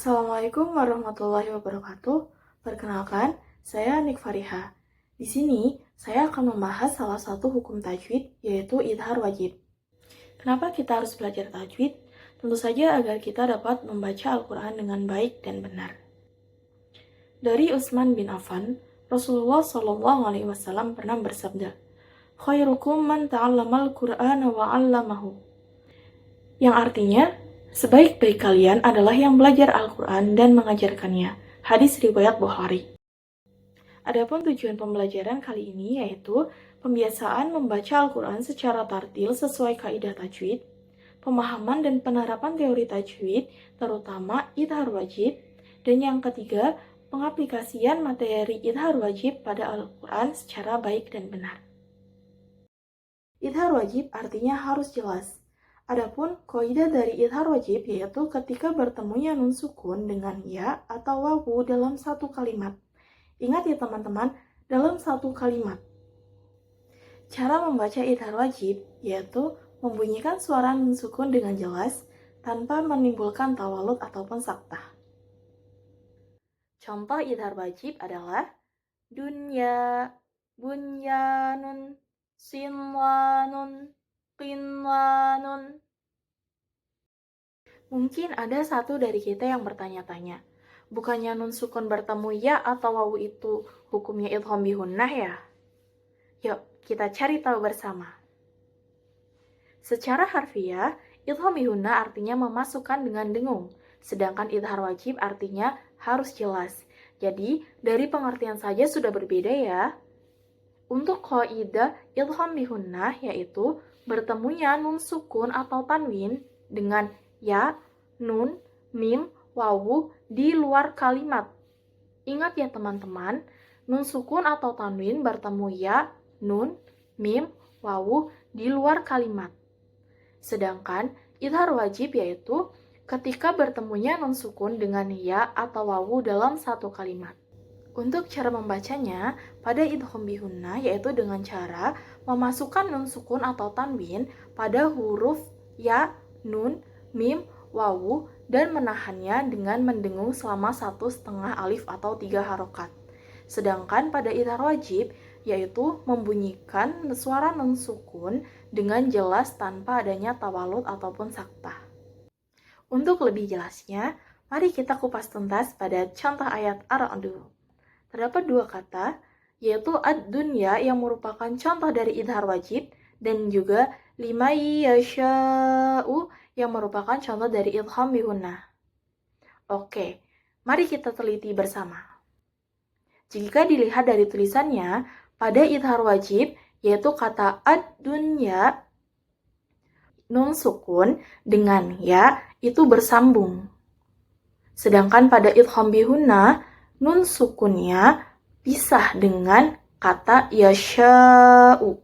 Assalamualaikum warahmatullahi wabarakatuh. Perkenalkan, saya Nik Fariha. Di sini, saya akan membahas salah satu hukum tajwid, yaitu idhar wajib. Kenapa kita harus belajar tajwid? Tentu saja agar kita dapat membaca Al-Quran dengan baik dan benar. Dari Utsman bin Affan, Rasulullah SAW pernah bersabda, "Khairukum man ta'allamal Qur'ana wa 'allamahu." Yang artinya, sebaik-baik kalian adalah yang belajar Al-Quran dan mengajarkannya. Hadis riwayat Bukhari. Adapun tujuan pembelajaran kali ini yaitu pembiasaan membaca Al-Quran secara tartil sesuai kaidah tajwid, pemahaman dan penerapan teori tajwid, terutama idhar wajib, dan yang ketiga, pengaplikasian materi idhar wajib pada Al-Quran secara baik dan benar. Idhar wajib artinya harus jelas. Adapun kaidah dari idhar wajib yaitu ketika bertemunya nun sukun dengan ya atau wawu dalam satu kalimat. Ingat ya teman-teman, dalam satu kalimat. Cara membaca idhar wajib yaitu membunyikan suara nun sukun dengan jelas tanpa menimbulkan tawalud ataupun saktah. Contoh idhar wajib adalah dunya, bunyanun, sinwanun, qinwanun. Mungkin ada satu dari kita yang bertanya-tanya, bukannya nun sukun bertemu ya atau wawu itu hukumnya idgham bihunnah ya? Yuk, kita cari tahu bersama. Secara harfiah, idgham bihunnah artinya memasukkan dengan dengung, sedangkan idhar wajib artinya harus jelas. Jadi, dari pengertian saja sudah berbeda ya. Untuk kaidah idgham bihunnah yaitu bertemunya nun sukun atau tanwin dengan ya, nun, mim, wawu di luar kalimat. Ingat ya teman-teman, nun sukun atau tanwin bertemu ya, nun, mim, wawu di luar kalimat. Sedangkan idhar wajib yaitu ketika bertemunya nun sukun dengan ya atau wawu dalam satu kalimat. Untuk cara membacanya, pada idgham bihunnah yaitu dengan cara memasukkan nun sukun atau tanwin pada huruf ya, nun, mim, wawu, dan menahannya dengan mendengung selama 1,5 alif atau 3 harokat. Sedangkan pada idhar wajib, yaitu membunyikan suara nun sukun dengan jelas tanpa adanya tawalud ataupun saktah. Untuk lebih jelasnya, mari kita kupas tuntas pada contoh ayat Ar-Ra'd. Terdapat dua kata, yaitu ad-dunya yang merupakan contoh dari idhar wajib dan juga limay yasha'u yang merupakan contoh dari idgham bihunnah. Oke, mari kita teliti bersama. Jika dilihat dari tulisannya, pada idhar wajib, yaitu kata ad-dunya, nun sukun dengan ya itu bersambung. Sedangkan pada idgham bihunnah, nun sukunnya pisah dengan kata yasha'u.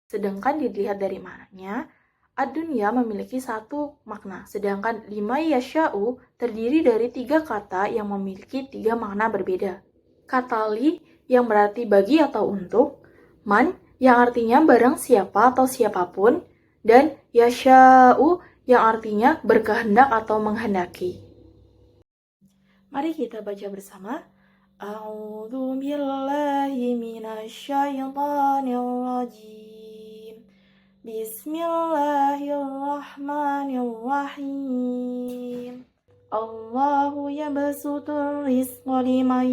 Sedangkan dilihat dari maknanya, ad-dunya memiliki satu makna, sedangkan lima yasha'u terdiri dari 3 kata yang memiliki 3 makna berbeda. Kata li yang berarti bagi atau untuk, man yang artinya barang siapa atau siapapun, dan yasha'u yang artinya berkehendak atau menghendaki. Mari kita baca bersama. A'udzu billahi minasyaitonir rajim. Bismillahirrahmanirrahim. Allahu yabsutur rizqa liman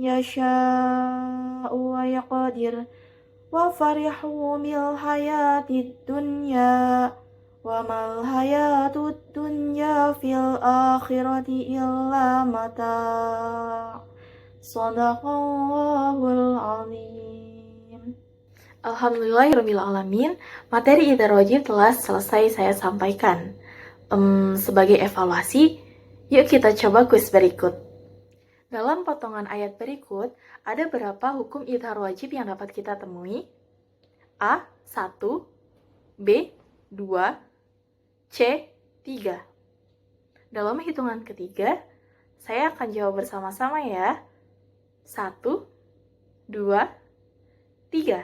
yasha'u wa yaqdir. Wa farihu bil hayatid dunya. Wa mal hayatud dunya fil akhirati illa mata'. Shadaqallahul azim. Alhamdulillahirrahmanirrahim. Materi idhar wajib telah selesai saya sampaikan. Sebagai evaluasi, yuk kita coba kuis berikut. Dalam potongan ayat berikut, ada berapa hukum idhar wajib yang dapat kita temui? A. 1, B. 2, C. 3. Dalam hitungan ketiga, saya akan jawab bersama-sama ya. 1, 2, 3.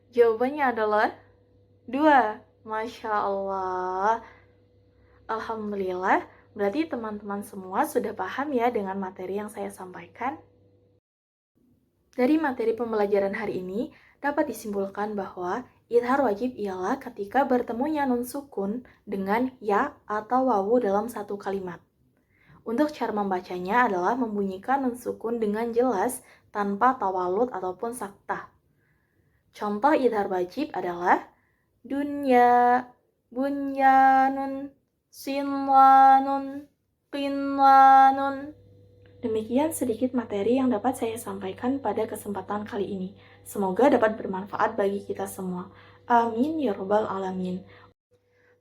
Jawabannya adalah 2. Masya Allah. Alhamdulillah, berarti teman-teman semua sudah paham ya dengan materi yang saya sampaikan. Dari materi pembelajaran hari ini, dapat disimpulkan bahwa idhar wajib ialah ketika bertemunya nun sukun dengan ya atau wawu dalam satu kalimat. Untuk cara membacanya adalah membunyikan nun sukun dengan jelas tanpa tawalud ataupun saktah. Contoh idhar wajib adalah dunya, bunyanun, sinwanun, qinwanun. Demikian sedikit materi yang dapat saya sampaikan pada kesempatan kali ini. Semoga dapat bermanfaat bagi kita semua. Amin ya robbal alamin.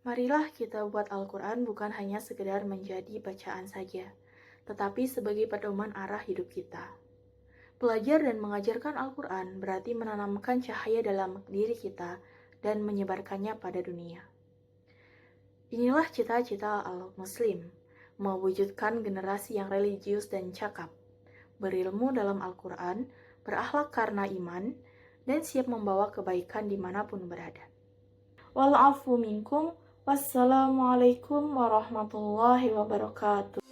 Marilah kita buat Al-Quran bukan hanya sekedar menjadi bacaan saja, tetapi sebagai pedoman arah hidup kita. Belajar dan mengajarkan Al-Quran berarti menanamkan cahaya dalam diri kita dan menyebarkannya pada dunia. Inilah cita-cita al-Muslim, mewujudkan generasi yang religius dan cakap, berilmu dalam Al-Quran, berakhlak karena iman, dan siap membawa kebaikan dimanapun berada. Wal'afu minkum, wassalamualaikum warahmatullahi wabarakatuh.